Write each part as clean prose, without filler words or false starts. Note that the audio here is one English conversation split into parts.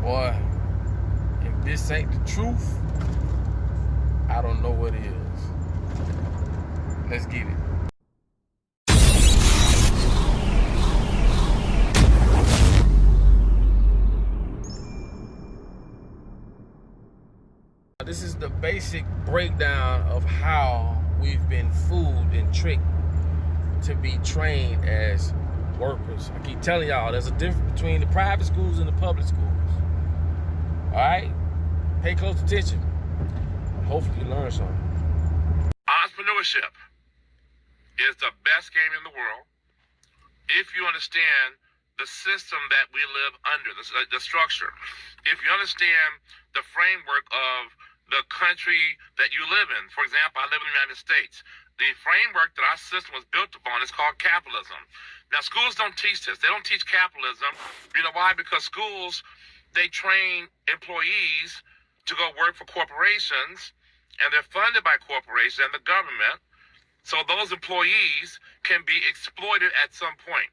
Boy, if this ain't the truth, I don't know what is. Let's get it. This is the basic breakdown of how we've been fooled and tricked to be trained as workers. I keep telling y'all, there's a difference between the private schools and the public schools. All right? Pay close attention. Hopefully you learn something. Entrepreneurship is the best game in the world if you understand the system that we live under, the structure. If you understand the framework of the country that you live in. For example, I live in the United States. The framework that our system was built upon is called capitalism. Now, schools don't teach this. They don't teach capitalism. You know why? Because schools, they train employees to go work for corporations, and they're funded by corporations and the government. So those employees can be exploited at some point.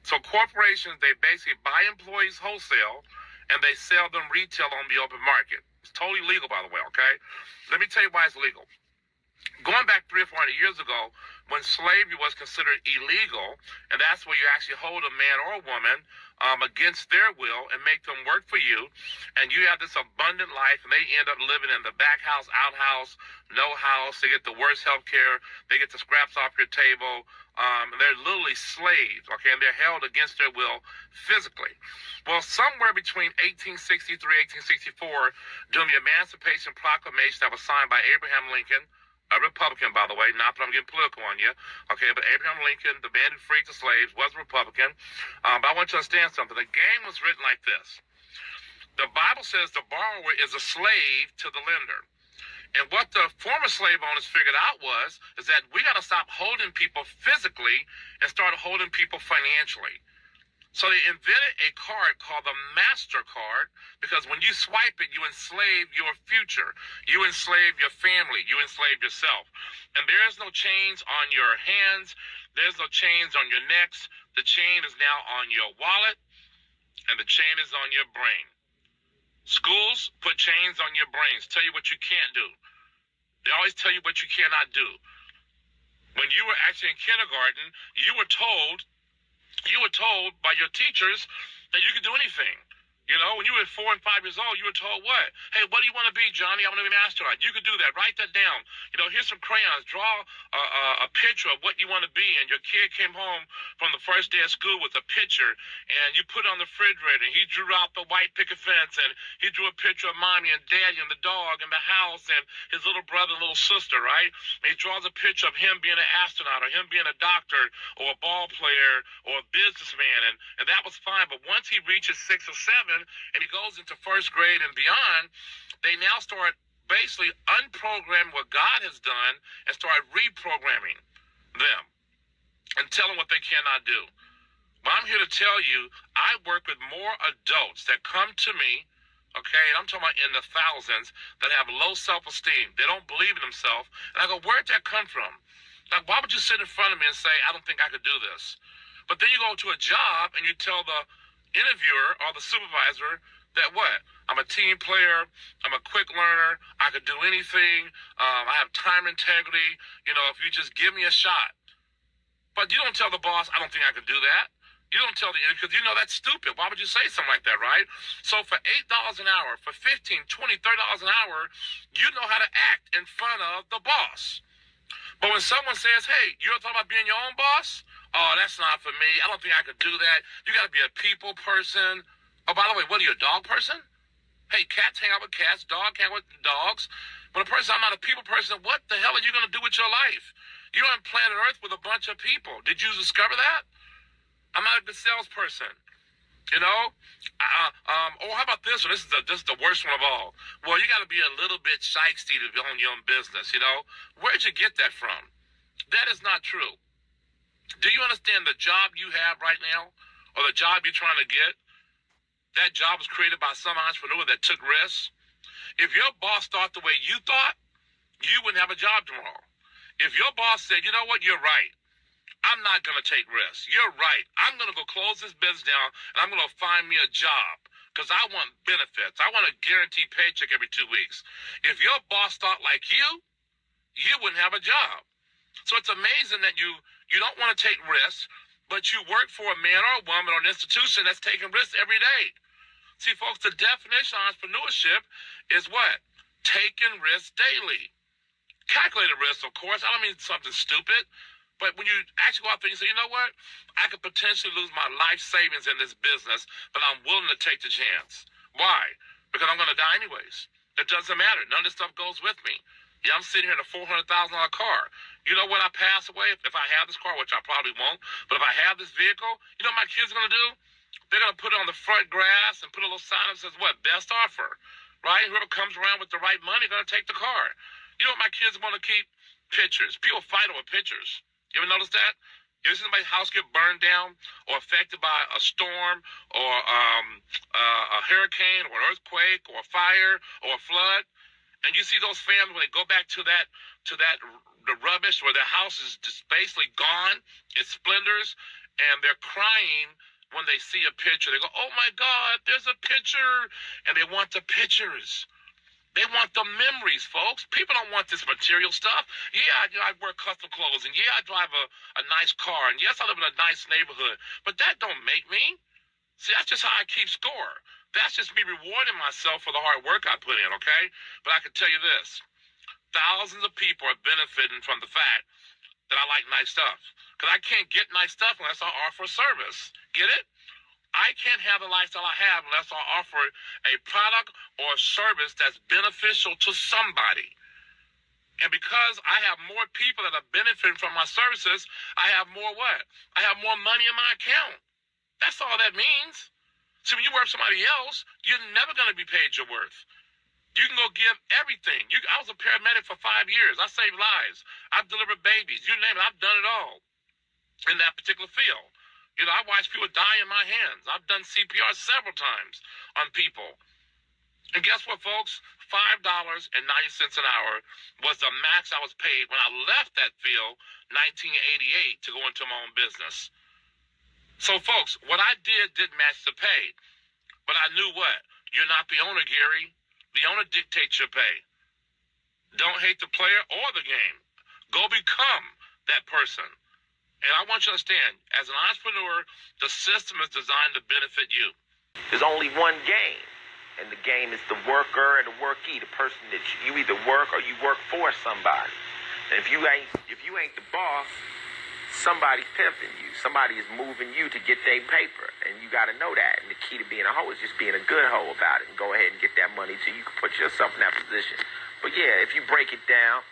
So corporations, they basically buy employees wholesale, and they sell them retail on the open market. It's totally legal, by the way, okay? Let me tell you why it's legal. Going back 300 or 400 years ago, when slavery was considered illegal, and that's where you actually hold a man or a woman against their will and make them work for you, and you have this abundant life, and they end up living in the back house, outhouse, no house. They get the worst health care. They get the scraps off your table. They're literally slaves, okay, and they're held against their will physically. Well, somewhere between 1863, 1864, during the Emancipation Proclamation that was signed by Abraham Lincoln, a Republican, by the way, not that I'm getting political on you, okay, but Abraham Lincoln, the man who freed the slaves, was a Republican. But I want you to understand something. The game was written like this. The Bible says the borrower is a slave to the lender. And what the former slave owners figured out is that we got to stop holding people physically and start holding people financially. So they invented a card called the MasterCard, because when you swipe it, you enslave your future. You enslave your family. You enslave yourself. And there is no chains on your hands. There's no chains on your necks. The chain is now on your wallet, and the chain is on your brain. Schools put chains on your brains, tell you what you can't do. They always tell you what you cannot do. When you were actually in kindergarten, you were told by your teachers that you could do anything. You know, when you were 4 and 5 years old, you were told what? Hey, what do you want to be, Johnny? I want to be an astronaut. You could do that. Write that down. You know, here's some crayons. Draw a picture of what you want to be. And your kid came home from the first day of school with a picture, and you put it on the refrigerator. And he drew out the white picket fence, and he drew a picture of mommy and daddy and the dog and the house and his little brother and little sister, right? And he draws a picture of him being an astronaut or him being a doctor or a ball player or a businessman. And that was fine. But once he reaches 6 or 7, and he goes into first grade and beyond, they now start basically unprogramming what God has done and start reprogramming them and tell them what they cannot do. But I'm here to tell you, I work with more adults that come to me, okay, and I'm talking about in the thousands, that have low self-esteem. They don't believe in themselves. And I go, where'd that come from? Like, why would you sit in front of me and say, I don't think I could do this? But then you go to a job and you tell the interviewer or the supervisor that what? I'm a team player. I'm a quick learner. I could do anything. I have time integrity. You know, if you just give me a shot. But you don't tell the boss, I don't think I could do that. You don't tell the interviewer, because you know that's stupid. Why would you say something like that, right? So for $8 an hour, for $15, $20, $30 an hour, you know how to act in front of the boss. But when someone says, hey, you're talking about being your own boss? Oh, that's not for me. I don't think I could do that. You got to be a people person. Oh, by the way, what are you, a dog person? Hey, cats hang out with cats. Dogs hang out with dogs. When a person, I'm not a people person, what the hell are you going to do with your life? You're on planet Earth with a bunch of people. Did you discover that? I'm not a good salesperson. You know? Or how about this one? This is the worst one of all. Well, you got to be a little bit shiesty to own your own business, you know? Where'd you get that from? That is not true. Do you understand the job you have right now, or the job you're trying to get? That job was created by some entrepreneur that took risks. If your boss thought the way you thought, you wouldn't have a job tomorrow. If your boss said, you know what, you're right. I'm not going to take risks. You're right. I'm going to go close this business down, and I'm going to find me a job. because I want benefits. I want a guaranteed paycheck every 2 weeks. If your boss thought like you wouldn't have a job. So it's amazing that you don't want to take risks, but you work for a man or a woman or an institution that's taking risks every day. See, folks, the definition of entrepreneurship is what? Taking risks daily. Calculated risks, of course. I don't mean something stupid. But when you actually go out there and say, you know what? I could potentially lose my life savings in this business, but I'm willing to take the chance. Why? Because I'm going to die anyways. It doesn't matter. None of this stuff goes with me. Yeah, I'm sitting here in a $400,000 car. You know when I pass away, if I have this car, which I probably won't, but if I have this vehicle, you know what my kids are going to do? They're going to put it on the front grass and put a little sign that says, what? Best offer. Right? Whoever comes around with the right money going to take the car. You know what my kids want to keep? Pictures. People fight over pictures. You ever notice that? You ever see somebody's house get burned down or affected by a storm or a hurricane or an earthquake or a fire or a flood? And you see those families when they go back to the rubbish where their house is just basically gone, it's splinters, and they're crying when they see a picture. They go, oh my God, there's a picture. And they want the pictures. They want the memories, folks. People don't want this material stuff. Yeah, I wear custom clothes, and yeah, I drive a nice car, and yes, I live in a nice neighborhood, but that don't make me. See, that's just how I keep score. That's just me rewarding myself for the hard work I put in, okay? But I can tell you this. Thousands of people are benefiting from the fact that I like nice stuff. Because I can't get nice stuff unless I offer a service. Get it? I can't have the lifestyle I have unless I offer a product or a service that's beneficial to somebody. And because I have more people that are benefiting from my services, I have more what? I have more money in my account. That's all that means. See, when you work for somebody else, you're never going to be paid your worth. You can go give everything. I was a paramedic for 5 years. I saved lives. I've delivered babies. You name it, I've done it all in that particular field. You know, I watched people die in my hands. I've done CPR several times on people. And guess what, folks? $5.90 an hour was the max I was paid when I left that field 1988 to go into my own business. So, folks, what I did didn't match the pay. But I knew what? You're not the owner, Gary. The owner dictates your pay. Don't hate the player or the game. Go become that person. And I want you to understand, as an entrepreneur, the system is designed to benefit you. There's only one game, and the game is the worker and the workee, the person that you either work or you work for somebody. And if you ain't the boss, somebody's pimping you. Somebody is moving you to get their paper, and you got to know that. And the key to being a hoe is just being a good hoe about it and go ahead and get that money so you can put yourself in that position. But yeah, if you break it down,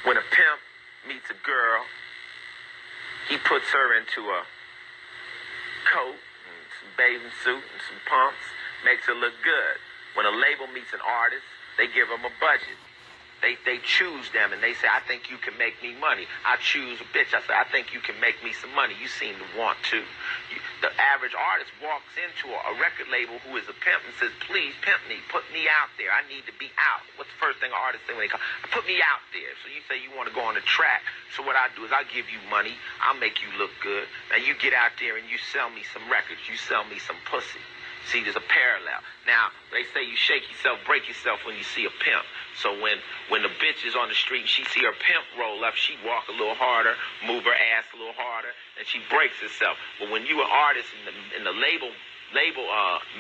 when a pimp meets a girl, he puts her into a coat and some bathing suit and some pumps, makes her look good. When a label meets an artist, they give them a budget. They choose them and they say, I think you can make me money. I choose a bitch. I say, I think you can make me some money. You seem to want to. The average artist walks into a record label who is a pimp and says, please pimp me. Put me out there. I need to be out. What's the first thing an artist say when they call? Put me out there. So you say you want to go on the track. So what I do is I give you money. I'll make you look good. Now you get out there and you sell me some records. You sell me some pussy. See, there's a parallel. Now, they say you shake yourself, break yourself when you see a pimp. So when the bitch is on the street and she see her pimp roll up, she walk a little harder, move her ass a little harder, and she breaks herself. But when you an artist and the label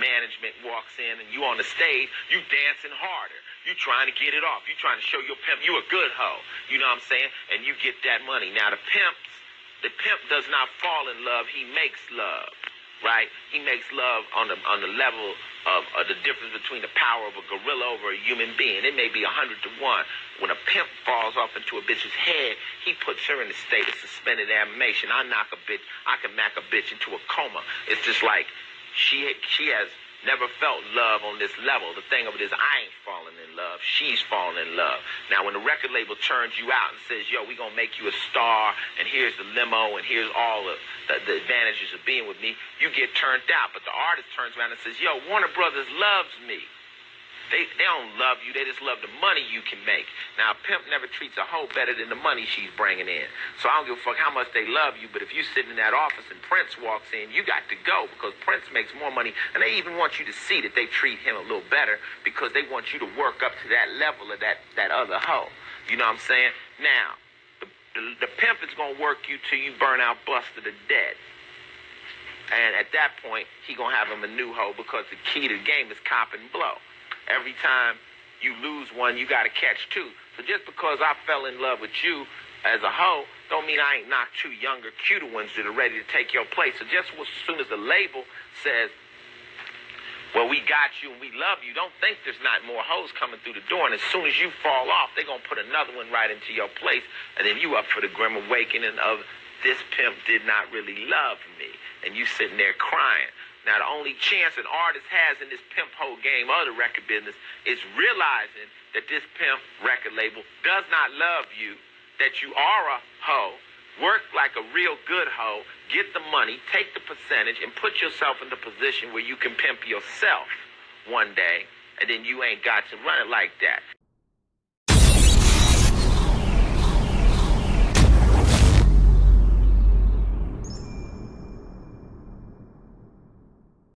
management walks in and you on the stage, you dancing harder. You trying to get it off. You trying to show your pimp you a good hoe. You know what I'm saying? And you get that money. Now the pimp does not fall in love. He makes love. Right? He makes love on the level of the difference between the power of a gorilla over a human being. It may be 100 to 1. When a pimp falls off into a bitch's head, he puts her in a state of suspended animation. I can knock a bitch into a coma. It's just like she has never felt love on this level. The thing of it is, I ain't falling in love. She's falling in love. Now, when the record label turns you out and says, yo, we going to make you a star, and here's the limo, and here's all the advantages of being with me, you get turned out. But the artist turns around and says, yo, Warner Brothers loves me. They don't love you. They just love the money you can make. Now, a pimp never treats a hoe better than the money she's bringing in. So I don't give a fuck how much they love you, but if you sitting in that office and Prince walks in, you got to go because Prince makes more money. And they even want you to see that they treat him a little better because they want you to work up to that level of that other hoe. You know what I'm saying? Now, the pimp is going to work you till you burn out, busted, or dead. And at that point, he going to have him a new hoe because the key to the game is cop and blow. Every time you lose one, you got to catch two. So just because I fell in love with you as a hoe, don't mean I ain't knocked two younger, cuter ones that are ready to take your place. So just as soon as the label says, well, we got you and we love you, don't think there's not more hoes coming through the door. And as soon as you fall off, they're going to put another one right into your place. And then you up for the grim awakening of this pimp did not really love me. And you sitting there crying. Now, the only chance an artist has in this pimp hoe game of the record business is realizing that this pimp record label does not love you, that you are a hoe, work like a real good hoe, get the money, take the percentage, and put yourself in the position where you can pimp yourself one day, and then you ain't got to run it like that.